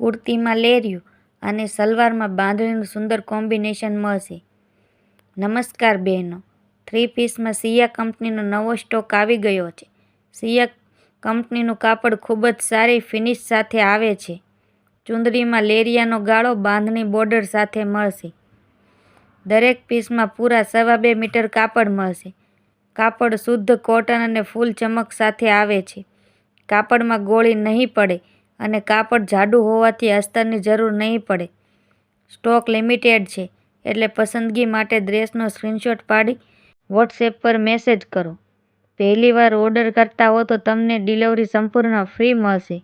કુર્તીમાં લેરિયું અને સલવારમાં બાંધણીનું સુંદર કોમ્બિનેશન મળશે. નમસ્કાર બહેનો, થ્રી પીસમાં સિયા કંપનીનો નવો સ્ટોક આવી ગયો છે. સિયા કંપનીનું કાપડ ખૂબ જ સારી ફિનિશ સાથે આવે છે. ચુંદડીમાં લેરિયાનો ગાળો બાંધણી બોર્ડર સાથે મળશે. દરેક પીસમાં પૂરા 2.5 મીટર કાપડ મળશે. કાપડ શુદ્ધ કોટન અને ફૂલ ચમક સાથે આવે છે. કાપડમાં ગોળી નહીં પડે અને કાપડ જાડું હોવાથી અસ્તરની જરૂર નહીં પડે. સ્ટોક લિમિટેડ છે એટલે પસંદગી માટે ડ્રેસનો સ્ક્રીનશોટ પાડી વોટ્સએપ પર મેસેજ કરો. પહેલીવાર ઓર્ડર કરતા હો તો તમને ડિલિવરી સંપૂર્ણ ફ્રી મળશે.